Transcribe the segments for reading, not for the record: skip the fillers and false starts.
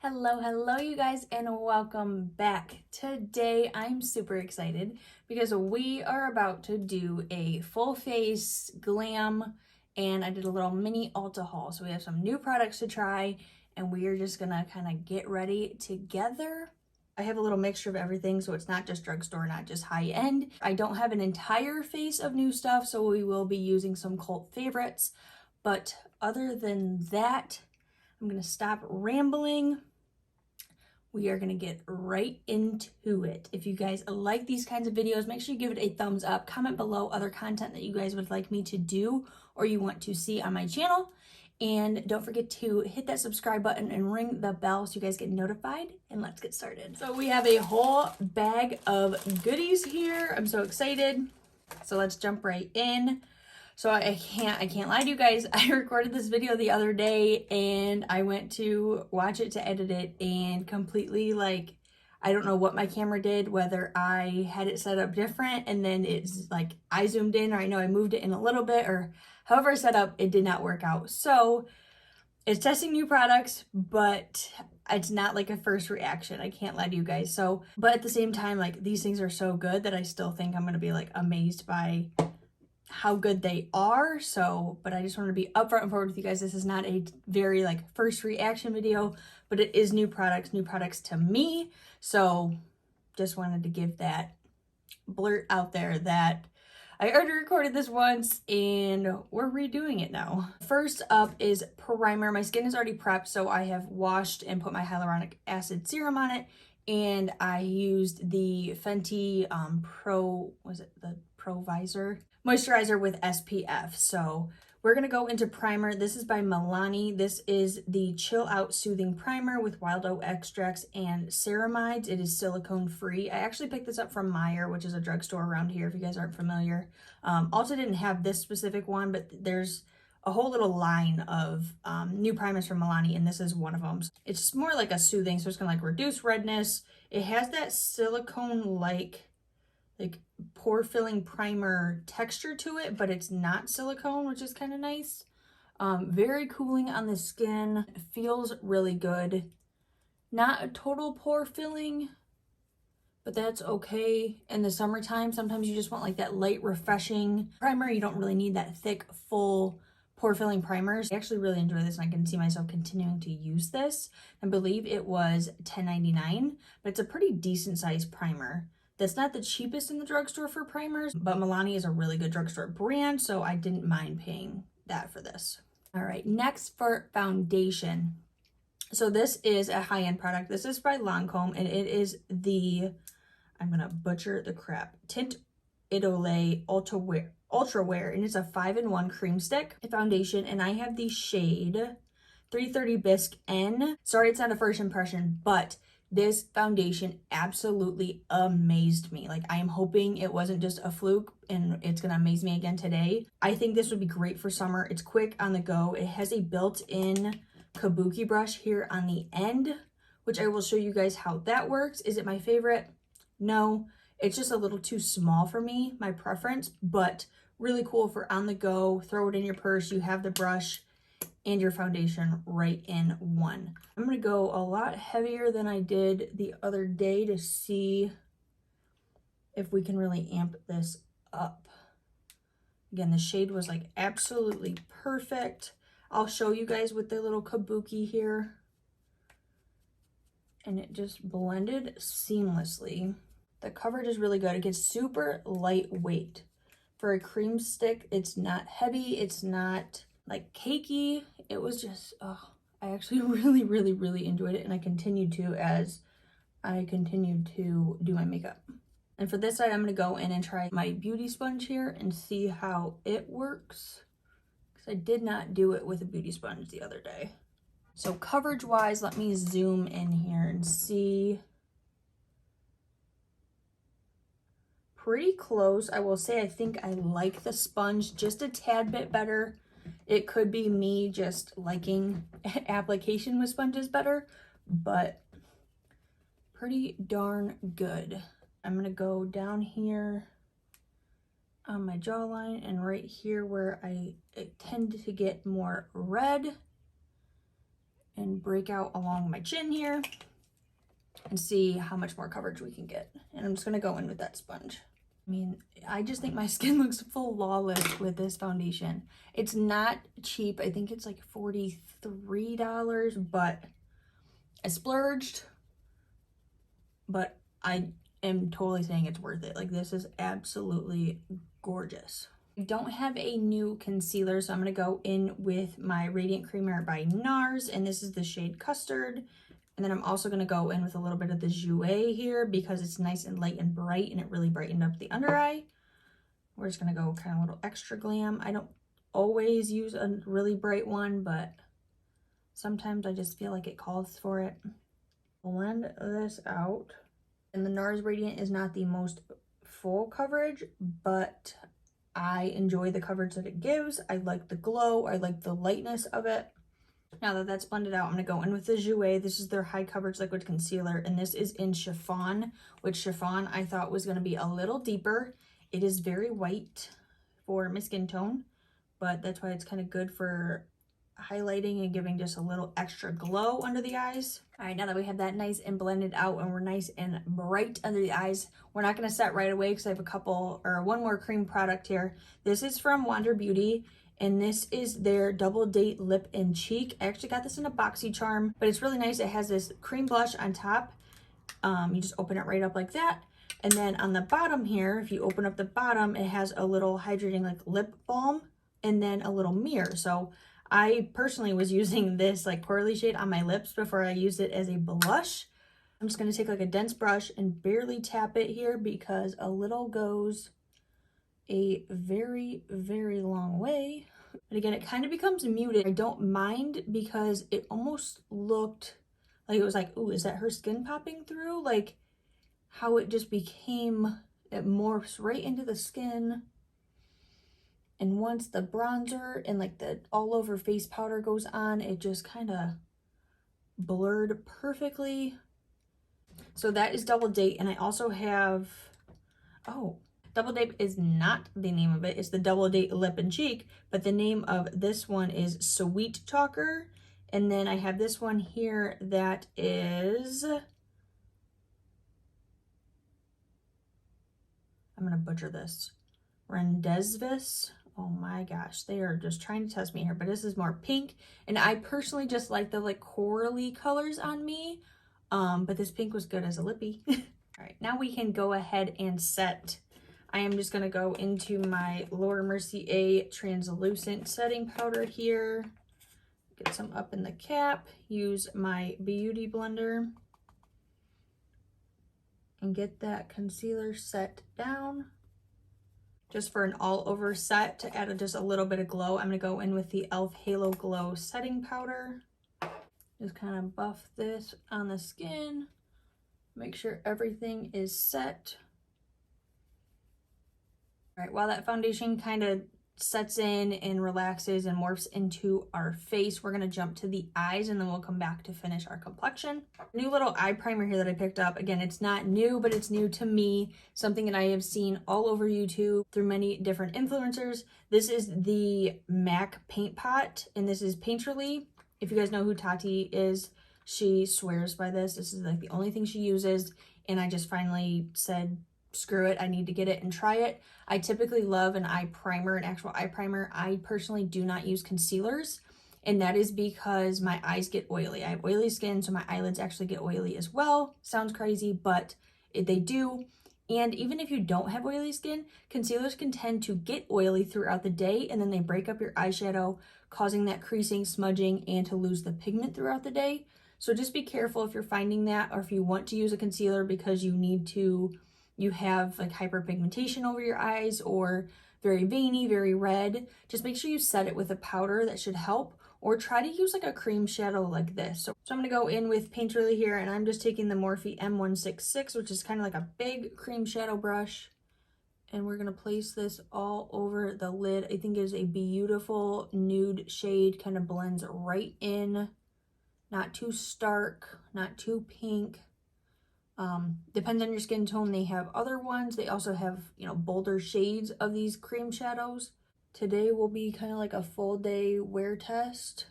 Hello, you guys, and welcome back. Today, I'm super excited because we are about to do a full face glam, and I did a little mini Ulta haul. So we have some new products to try, and we are just gonna kind of get ready together. I have a little mixture of everything, so it's not just drugstore, not just high end. I don't have an entire face of new stuff, so we will be using some cult favorites. But other than that, I'm gonna stop rambling. We are going to get right into it. If you guys like these kinds of videos, make sure you give it a thumbs up. Comment below other content that you guys would like me to do or you want to see on my channel. And don't forget to hit that subscribe button and ring the bell so you guys get notified. And let's get started. So we have a whole bag of goodies here. I'm so excited. So let's jump right in. So I can't lie to you guys. I recorded this video the other day and I went to watch it to edit it and completely I don't know what my camera did, whether I had it set up different and then it's like I zoomed in, or I know I moved it in a little bit, or however I set up, it did not work out. So it's testing new products, but it's not like a first reaction. I can't lie to you guys. So, but at the same time, like these things are so good that I still think I'm going to be like amazed by how good they are. So, but I just want to be upfront and forward with you guys. This is not a very like first reaction video, but it is new products to me. So just wanted to give that blurt out there that I already recorded this once and we're redoing it now. First up is primer. My skin is already prepped, so I have washed and put my hyaluronic acid serum on it, and I used the Fenty Pro Visor moisturizer with SPF. So we're gonna go into primer. This is by Milani. This is the Chill Out Soothing Primer with wild oat extracts and ceramides. It is silicone free. I actually picked this up from Meijer, which is a drugstore around here if you guys aren't familiar. Also didn't have this specific one, but there's a whole little line of new primers from Milani, and this is one of them. It's more like a soothing, so it's gonna like reduce redness. It has that silicone like pore filling primer texture to it, but it's not silicone, which is kind of nice. Very cooling on the skin. It feels really good. Not a total pore filling, but that's okay. In the summertime, sometimes you just want like that light, refreshing primer. You don't really need that thick, full pore filling primers. I actually really enjoy this, and I can see myself continuing to use this. I believe it was $10.99, but it's a pretty decent sized primer. That's not the cheapest in the drugstore for primers, but Milani is a really good drugstore brand, so I didn't mind paying that for this. All right, next for foundation. So this is a high-end product. This is by Lancome, and it is the, I'm gonna butcher the crap, Tint Idole Ultra Wear, and it's a 5-in-1 cream stick foundation, and I have the shade 330 Bisque N. Sorry, it's not a first impression, but this foundation absolutely amazed me. Like, I am hoping it wasn't just a fluke and it's gonna amaze me again today. I think this would be great for summer. It's quick on the go. It has a built-in kabuki brush here on the end, which I will show you guys how that works. Is it my favorite? No, it's just a little too small for me, my preference, but really cool for on the go. Throw it in your purse, you have the brush and your foundation right in one. I'm gonna go a lot heavier than I did the other day to see if we can really amp this up. Again, the shade was like absolutely perfect. I'll show you guys with the little kabuki here. And it just blended seamlessly. The coverage is really good. It gets super lightweight. For a cream stick, it's not heavy, it's not like cakey. It was just, oh, I actually really enjoyed it, and I continued to as I continued to do my makeup. And for this side, I'm gonna go in and try my beauty sponge here and see how it works, because I did not do it with a beauty sponge the other day. So coverage wise, let me zoom in here and see. Pretty close. I will say I think I like the sponge just a tad bit better. It could be me just liking application with sponges better, but pretty darn good. I'm gonna go down here on my jawline and right here where I tend to get more red, and break out along my chin here and see how much more coverage we can get. And I'm just gonna go in with that sponge. I mean, I just think my skin looks flawless with this foundation. It's not cheap. I think it's like $43, but I splurged, but I am totally saying it's worth it. Like, this is absolutely gorgeous. I don't have a new concealer, so I'm going to go in with my Radiant Creamer by NARS, and this is the shade Custard. And then I'm also going to go in with a little bit of the Jouer here because it's nice and light and bright, and it really brightened up the under eye. We're just going to go kind of a little extra glam. I don't always use a really bright one, but sometimes I just feel like it calls for it. Blend this out. And the NARS Radiant is not the most full coverage, but I enjoy the coverage that it gives. I like the glow. I like the lightness of it. Now that that's blended out, I'm going to go in with the Jouer. This is their high coverage liquid concealer, and this is in Chiffon, which Chiffon I thought was going to be a little deeper. It is very white for my skin tone, but that's why it's kind of good for highlighting and giving just a little extra glow under the eyes. All right, now that we have that nice and blended out and we're nice and bright under the eyes, we're not going to set right away because I have one more cream product here. This is from Wander Beauty, and this is their Double Date Lip and Cheek. I actually got this in a BoxyCharm, but it's really nice. It has this cream blush on top. You just open it right up like that. And then on the bottom here, if you open up the bottom, it has a little hydrating like lip balm and then a little mirror. So I personally was using this like corally shade on my lips before I used it as a blush. I'm just going to take like a dense brush and barely tap it here because a little goes a very, very long way. But again, it kind of becomes muted. I don't mind because it almost looked like it was like, ooh, is that her skin popping through? Like how it just became, it morphs right into the skin. And once the bronzer and like the all over face powder goes on, it just kind of blurred perfectly. So that is Double Date. And I also have, Double Date is not the name of it. It's the Double Date Lip and Cheek, but the name of this one is Sweet Talker. And then I have this one here that is, I'm going to butcher this, Rendezvous. Oh my gosh, they are just trying to test me here, but this is more pink. And I personally just like the like corally colors on me. But this pink was good as a lippy. All right, now we can go ahead and set. I am just gonna go into my Laura Mercier translucent setting powder here. Get some up in the cap, use my beauty blender and get that concealer set down. Just for an all-over set to add just a little bit of glow, I'm going to go in with the e.l.f. Halo Glow setting powder. Just kind of buff this on the skin. Make sure everything is set. All right, while that foundation kind of sets in and relaxes and morphs into our face, we're going to jump to the eyes and then we'll come back to finish our complexion. New little eye primer here that I picked up. Again, it's not new, but it's new to me. Something that I have seen all over YouTube through many different influencers. This is the MAC Paint Pot, and this is Painterly. If you guys know who Tati is, she swears by this. This is like the only thing she uses, and I just finally said, screw it, I need to get it and try it. I typically love an eye primer, an actual eye primer. I personally do not use concealers, and that is because my eyes get oily. I have oily skin, so my eyelids actually get oily as well. Sounds crazy, but they do. And even if you don't have oily skin, concealers can tend to get oily throughout the day, and then they break up your eyeshadow, causing that creasing, smudging, and to lose the pigment throughout the day. So just be careful if you're finding that, or if you want to use a concealer because you have like hyperpigmentation over your eyes or very veiny, very red. Just make sure you set it with a powder that should help, or try to use like a cream shadow like this. So I'm gonna go in with Painterly here, and I'm just taking the Morphe M166, which is kind of like a big cream shadow brush. And we're gonna place this all over the lid. I think it is a beautiful nude shade, kind of blends right in. Not too stark, not too pink. Depends on your skin tone. They have other ones. They also have, you know, bolder shades of these cream shadows. Today will be kind of like a full day wear test.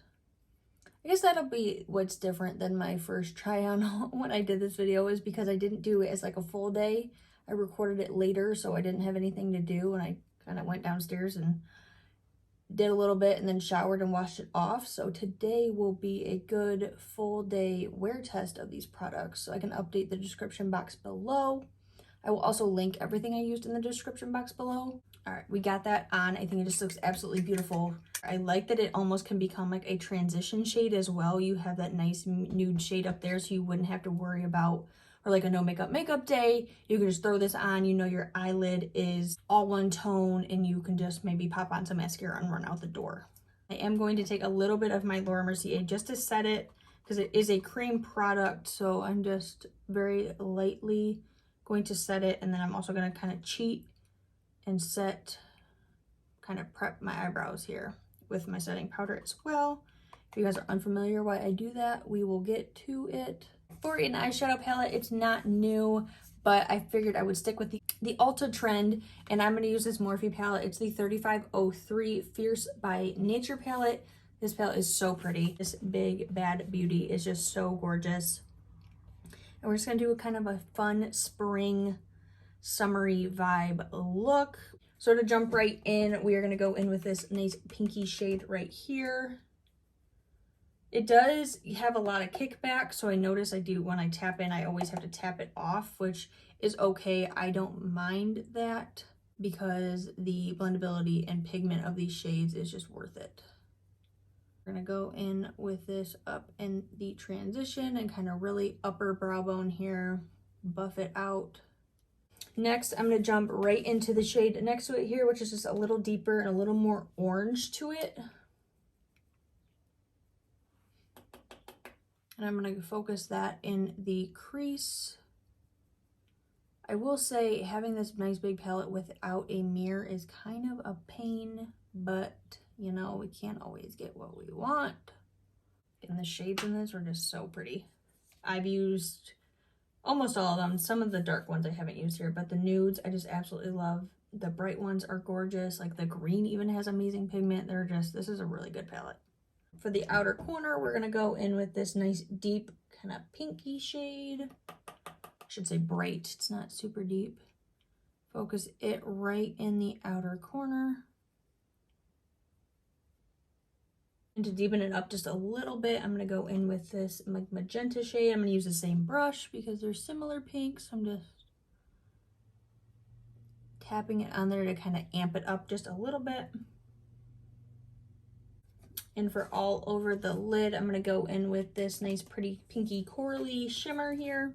I guess that'll be what's different than my first try on when I did this video, is because I didn't do it as like a full day. I recorded it later, so I didn't have anything to do, and I kind of went downstairs and did a little bit and then showered and washed it off. So today will be a good full day wear test of these products, so I can update the description box below. I will also link everything I used in the description box below. All right, we got that on. I think it just looks absolutely beautiful. I like that it almost can become like a transition shade as well. You have that nice nude shade up there, so you wouldn't have to worry about, or like a no makeup day, you can just throw this on. You know your eyelid is all one tone, and you can just maybe pop on some mascara and run out the door. I am going to take a little bit of my Laura Mercier just to set it, because it is a cream product, so I'm just very lightly going to set it, and then I'm also going to kind of cheat and kind of prep my eyebrows here with my setting powder as well. If you guys are unfamiliar why I do that, we will get to it. For an eyeshadow palette, it's not new, but I figured I would stick with the Ulta trend, and I'm going to use this Morphe palette. It's the 3503 Fierce by Nature palette. This palette is so pretty. This Big Bad Beauty is just so gorgeous. And we're just going to do a kind of a fun spring summery vibe look. So to jump right in, we are going to go in with this nice pinky shade right here. It does have a lot of kickback, so I notice when I tap in, I always have to tap it off, which is okay. I don't mind that because the blendability and pigment of these shades is just worth it. We're gonna go in with this up in the transition and kind of really upper brow bone here, buff it out. Next, I'm gonna jump right into the shade next to it here, which is just a little deeper and a little more orange to it. And I'm gonna focus that in the crease. I will say having this nice big palette without a mirror is kind of a pain, but you know, we can't always get what we want. And the shades in this are just so pretty. I've used almost all of them. Some of the dark ones I haven't used here, but the nudes I just absolutely love. The bright ones are gorgeous. Like the green even has amazing pigment. This is a really good palette. For the outer corner, we're gonna go in with this nice deep kind of pinky shade. I should say bright, it's not super deep. Focus it right in the outer corner. And to deepen it up just a little bit, I'm gonna go in with this magenta shade. I'm gonna use the same brush because they're similar pinks. I'm just tapping it on there to kind of amp it up just a little bit. And for all over the lid, I'm gonna go in with this nice pretty pinky corally shimmer here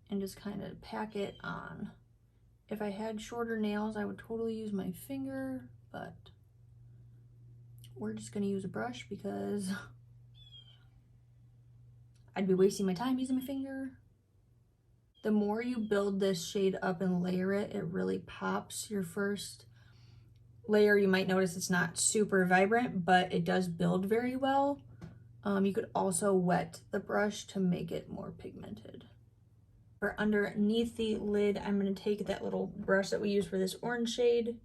and just kind of pack it on. If I had shorter nails, I would totally use my finger, but we're just gonna use a brush because I'd be wasting my time using my finger. The more you build this shade up and layer it, it really pops. Your first layer, you might notice it's not super vibrant, but it does build very well. You could also wet the brush to make it more pigmented. For underneath the lid, I'm going to take that little brush that we use for this orange shade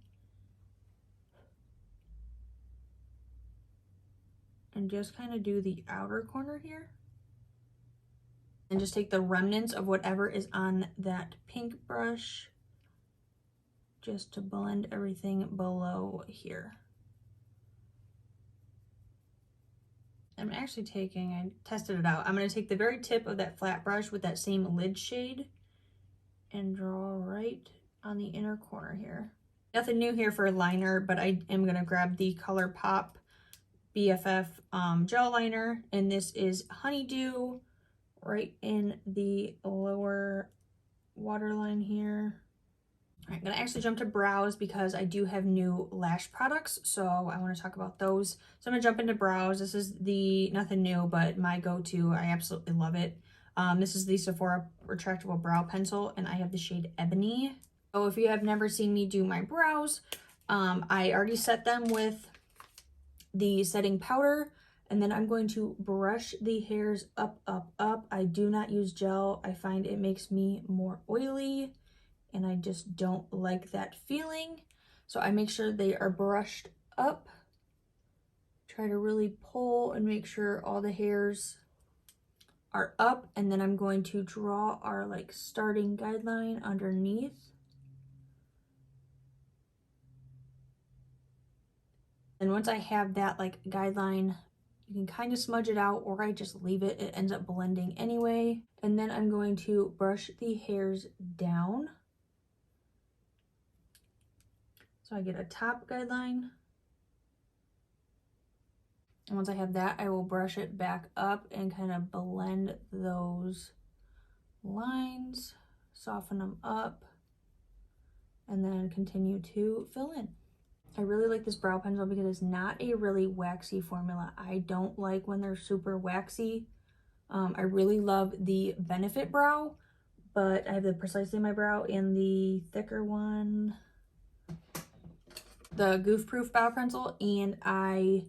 and just kind of do the outer corner here. And just take the remnants of whatever is on that pink brush just to blend everything below here. I'm actually I tested it out. I'm going to take the very tip of that flat brush with that same lid shade and draw right on the inner corner here. Nothing new here for a liner, but I am going to grab the ColourPop BFF gel liner, and this is Honeydew right in the lower waterline here. All right, I'm gonna actually jump to brows because I do have new lash products, so I want to talk about those. So I'm gonna jump into brows. This is nothing new, but my go-to. I absolutely love it. This is the Sephora retractable brow pencil, and I have the shade Ebony. So if you have never seen me do my brows, I already set them with the setting powder, and then I'm going to brush the hairs up, up, up. I do not use gel. I find it makes me more oily, and I just don't like that feeling. So I make sure they are brushed up. try to really pull and make sure all the hairs are up, and then I'm going to draw our like starting guideline underneath. And once I have that like guideline, you can kind of smudge it out, or I just leave it. It ends up blending anyway. And then I'm going to brush the hairs down. So I get a top guideline. And once I have that, I will brush it back up and kind of blend those lines, soften them up, and then continue to fill in. I really like this brow pencil because it's not a really waxy formula. I don't like when they're super waxy. I really love the Benefit brow, but I have the Precisely My Brow and the thicker one, the Goof Proof brow pencil, and I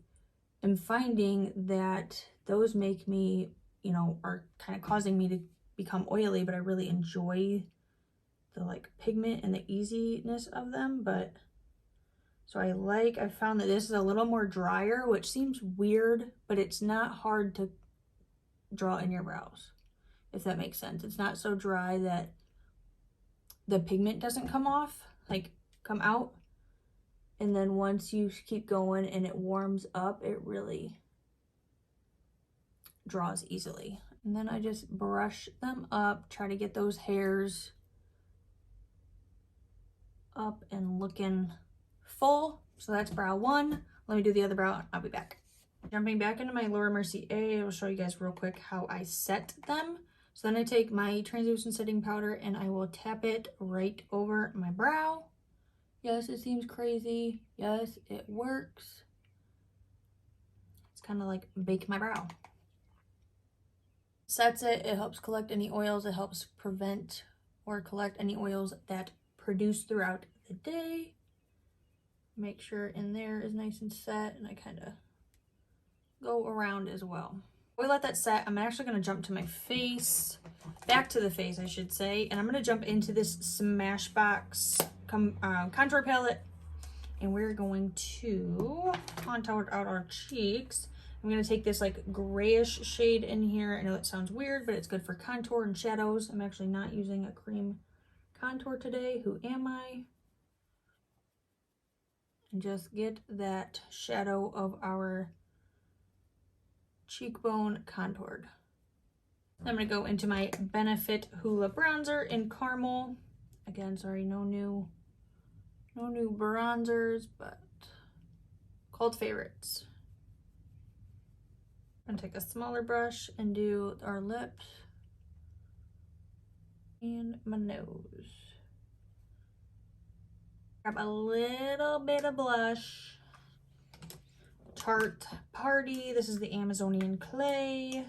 am finding that those make me, you know, are kind of causing me to become oily, but I really enjoy the like pigment and the easiness of them. But so I found that this is a little more drier, which seems weird, but it's not hard to draw in your brows, if that makes sense. It's not so dry that the pigment doesn't come off, like come out. And then once you keep going and it warms up, it really draws easily. And then I just brush them up, try to get those hairs up and looking full. So that's brow one. Let me do the other brow. I'll be back. Jumping back into my Laura Mercier, I will show you guys real quick how I set them. So then I take my translucent setting powder and I will tap it right over my brow. Yes, it seems crazy. Yes, it works. It's kind of like bake my brow. Sets it. It helps collect any oils. It helps prevent or collect any oils that produce throughout the day. Make sure in there is nice and set, and I kind of go around as well. We let that set. I'm actually going to jump to my face, back to the face I should say, and I'm going to jump into this Smashbox contour palette, and we're going to contour out our cheeks. I'm going to take this like grayish shade in here. I know that sounds weird, but it's good for contour and shadows. I'm actually not using a cream contour today. Who am I? And just get that shadow of our cheekbone contoured. I'm going to go into my Benefit Hoola bronzer in caramel. Again, sorry, no new bronzers, but called favorites. I'm going to take a smaller brush and do our lips and my nose. Grab a little bit of blush. Tarte Party. This is the Amazonian Clay.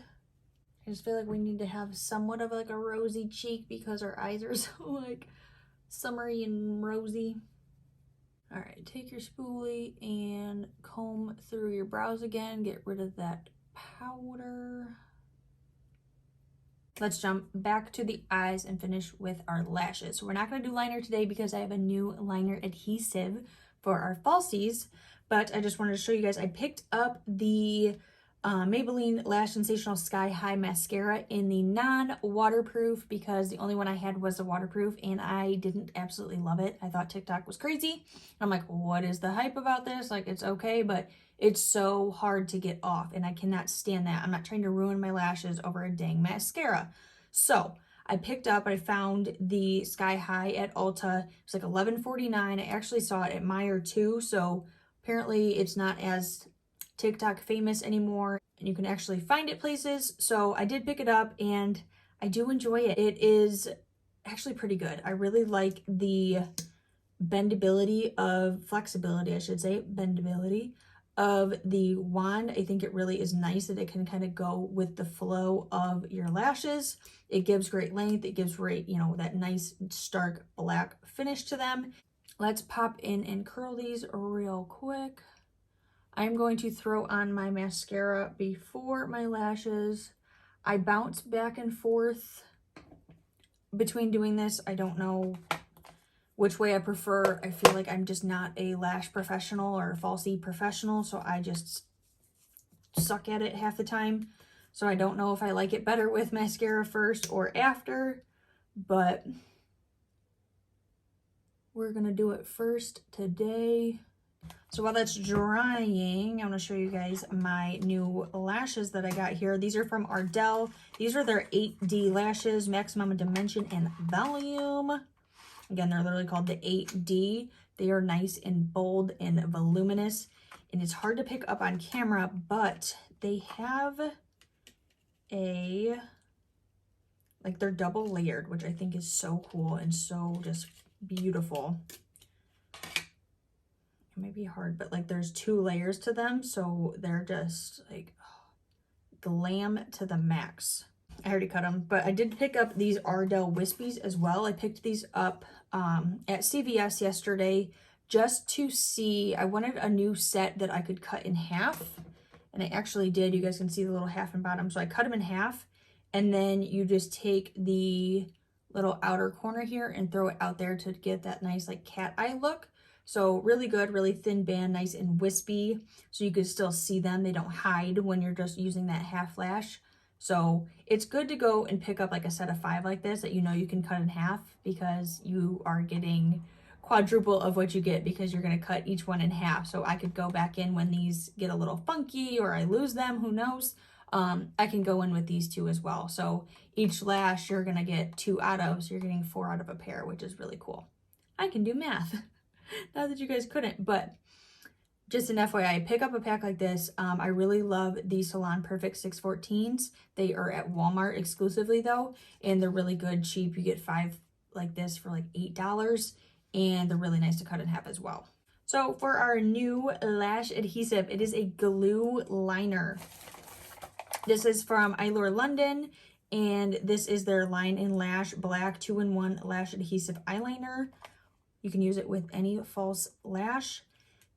I just feel like we need to have somewhat of like a rosy cheek because our eyes are so like summery and rosy. All right, take your spoolie and comb through your brows again. Get rid of that powder. Let's jump back to the eyes and finish with our lashes. So we're not going to do liner today because I have a new liner adhesive for our falsies, but I just wanted to show you guys. I picked up the Maybelline Lash Sensational Sky High Mascara in the non-waterproof because the only one I had was the waterproof, and I didn't absolutely love it. I thought TikTok was crazy. I'm like, what is the hype about this? Like, it's okay, but it's so hard to get off, and I cannot stand that. I'm not trying to ruin my lashes over a dang mascara. So I found the Sky High at Ulta. It's like $11.49. I actually saw it at Meijer too, so apparently it's not as TikTok famous anymore, and you can actually find it places. So I did pick it up, and I do enjoy it. It is actually pretty good. I really like the flexibility, I should say, bendability of the wand. I think it really is nice that it can kind of go with the flow of your lashes. It gives great length. It gives great, you know, that nice stark black finish to them. Let's pop in and curl these real quick. I'm going to throw on my mascara before my lashes. I bounce back and forth between doing this. I don't know which way I prefer. I feel like I'm just not a lash professional or a falsie professional, so I just suck at it half the time. So I don't know if I like it better with mascara first or after, but we're gonna do it first today. So while that's drying, I'm gonna show you guys my new lashes that I got here. These are from Ardell. These are their 8D lashes, maximum dimension and volume. Again, they're literally called the 8D. They are nice and bold and voluminous, and it's hard to pick up on camera, but they have like they're double layered, which I think is so cool and so just beautiful. It might be hard, but like there's 2 layers to them, so they're just like glam to the max. I already cut them, but I did pick up these Ardell Wispies as well. I picked these up at CVS yesterday just to see. I wanted a new set that I could cut in half, and I actually did. You guys can see the little half and bottom. So I cut them in half, and then you just take the little outer corner here and throw it out there to get that nice like cat eye look. So really good, really thin band, nice and wispy, so you can still see them. They don't hide when you're just using that half lash. So it's good to go and pick up like a set of 5 like this that you know you can cut in half, because you are getting quadruple of what you get because you're going to cut each one in half. So I could go back in when these get a little funky or I lose them, who knows. I can go in with these 2 as well. So each lash you're going to get 2 out of, so you're getting 4 out of a pair, which is really cool. I can do math. Not that you guys couldn't, but just an FYI, pick up a pack like this. I really love the Salon Perfect 614s. They are at Walmart exclusively though, and they're really good, cheap. You get 5 like this for like $8, and they're really nice to cut in half as well. So for our new lash adhesive, it is a glue liner. This is from Eylure London, and this is their Line and Lash Black 2-in-1 Lash Adhesive Eyeliner. You can use it with any false lash.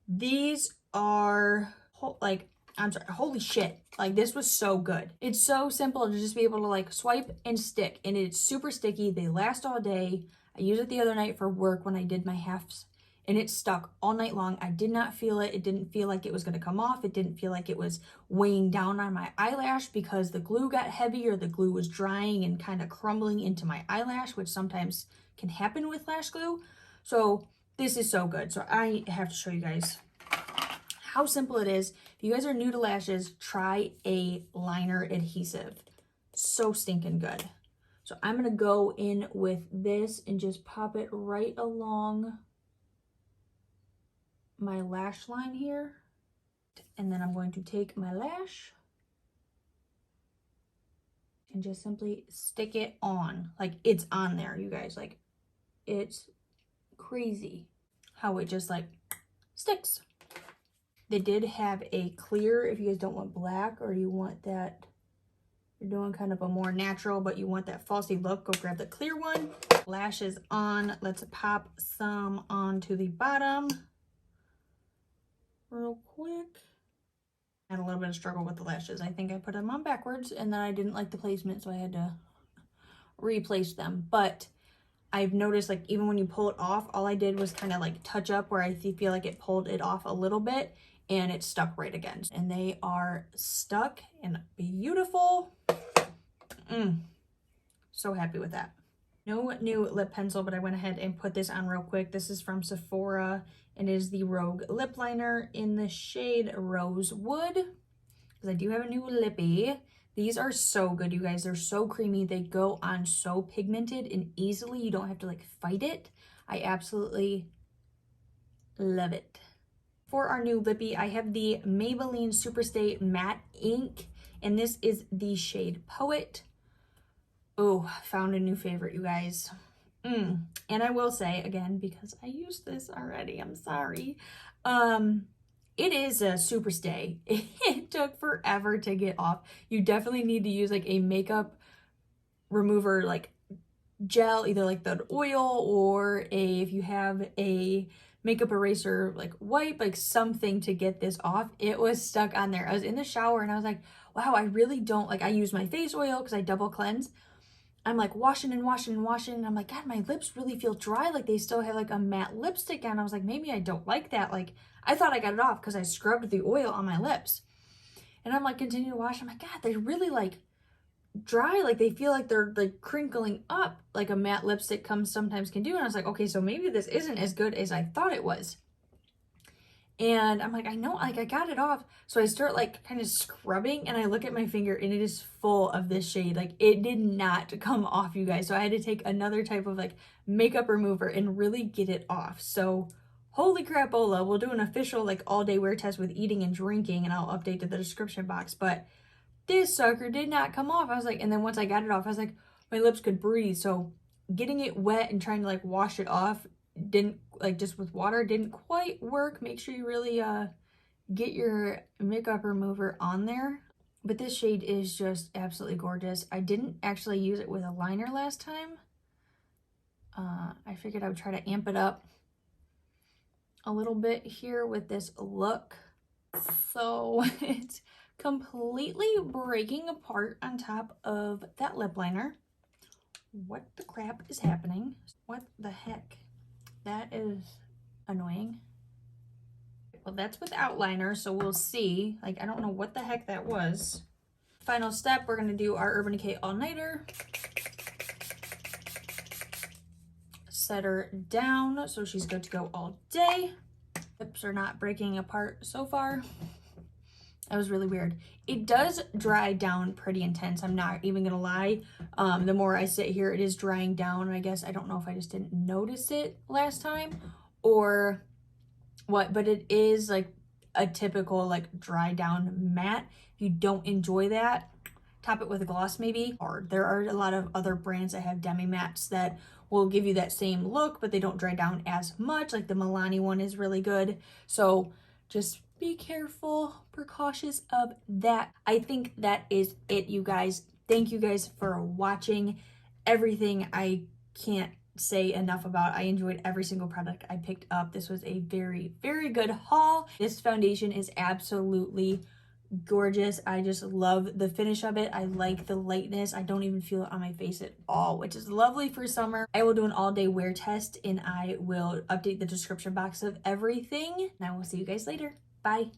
These are like, I'm sorry, holy shit. Like, this was so good. It's so simple to just be able to like swipe and stick, and it's super sticky. They last all day. I used it the other night for work when I did my halves, and it stuck all night long. I did not feel it. It didn't feel like it was going to come off. It didn't feel like it was weighing down on my eyelash because the glue got heavy or the glue was drying and kind of crumbling into my eyelash, which sometimes can happen with lash glue. So this is so good. So I have to show you guys how simple it is. If you guys are new to lashes, try a liner adhesive. So stinking good. So I'm going to go in with this and just pop it right along my lash line here. And then I'm going to take my lash and just simply stick it on. Like, it's on there, you guys. Like, it's crazy how it just like sticks. They did have a clear if you guys don't want black, or you want that, you're doing kind of a more natural but you want that falsy look, go grab the clear one. Lashes on. Let's pop some onto the bottom real quick. I had a little bit of struggle with the lashes. I think I put them on backwards, and then I didn't like the placement, so I had to replace them. But I've noticed, like, even when you pull it off, all I did was kind of like touch up where I feel like it pulled it off a little bit, and it stuck right again. And they are stuck and beautiful. So happy with that. No new lip pencil, but I went ahead and put this on real quick. This is from Sephora, and it is the Rogue Lip Liner in the shade Rosewood, because I do have a new lippy. These are so good, you guys. They're so creamy. They go on so pigmented and easily. You don't have to like fight it. I absolutely love it. For our new lippy, I have the Maybelline Superstay Matte Ink, and this is the shade Poet. Oh, found a new favorite, you guys. And I will say, again, because I used this already, I'm sorry. It is a super stay. It took forever to get off. You definitely need to use like a makeup remover, like gel, either like the oil or if you have a makeup eraser, like wipe, like something to get this off. It was stuck on there. I was in the shower and I was like, wow, I really don't, like, I use my face oil because I double cleanse. I'm like washing and washing and washing, and I'm like, God, my lips really feel dry. Like they still have like a matte lipstick on. I was like, maybe I don't like that. Like I thought I got it off because I scrubbed the oil on my lips. And I'm like, continue to wash. I'm like, God, they really like dry, like they feel like they're like crinkling up like a matte lipstick sometimes can do. And I was like, okay, so maybe this isn't as good as I thought it was. And I'm like, I know, like I got it off. So I start like kind of scrubbing and I look at my finger and it is full of this shade. Like it did not come off, you guys. So I had to take another type of like makeup remover and really get it off. So holy crapola, we'll do an official like all day wear test with eating and drinking and I'll update to the description box. But this sucker did not come off. I was like, and then once I got it off, I was like, my lips could breathe. So getting it wet and trying to like wash it off didn't, like just with water, didn't quite work. Make sure you really get your makeup remover on there. But this shade is just absolutely gorgeous. I didn't actually use it with a liner last time. I figured I would try to amp it up a little bit here with this look. So it's completely breaking apart on top of that lip liner. What the crap is happening? What the heck? That is annoying. Well, that's with outliner, so we'll see. Like, I don't know what the heck that was. Final step, we're gonna do our Urban Decay all-nighter. Set her down so she's good to go all day. Lips are not breaking apart so far. That was really weird. It does dry down pretty intense. I'm not even gonna lie. The more I sit here, it is drying down. I guess, I don't know if I just didn't notice it last time or what, but it is like a typical like dry down matte. If you don't enjoy that, top it with a gloss maybe. Or there are a lot of other brands that have demi mattes that will give you that same look, but they don't dry down as much. Like the Milani one is really good. So just be careful, precautious of that. I think that is it, you guys. Thank you guys for watching. Everything I can't say enough about. I enjoyed every single product I picked up. This was a very, very good haul. This foundation is absolutely gorgeous. I just love the finish of it. I like the lightness. I don't even feel it on my face at all, which is lovely for summer. I will do an all-day wear test and I will update the description box of everything. And I will see you guys later. Bye.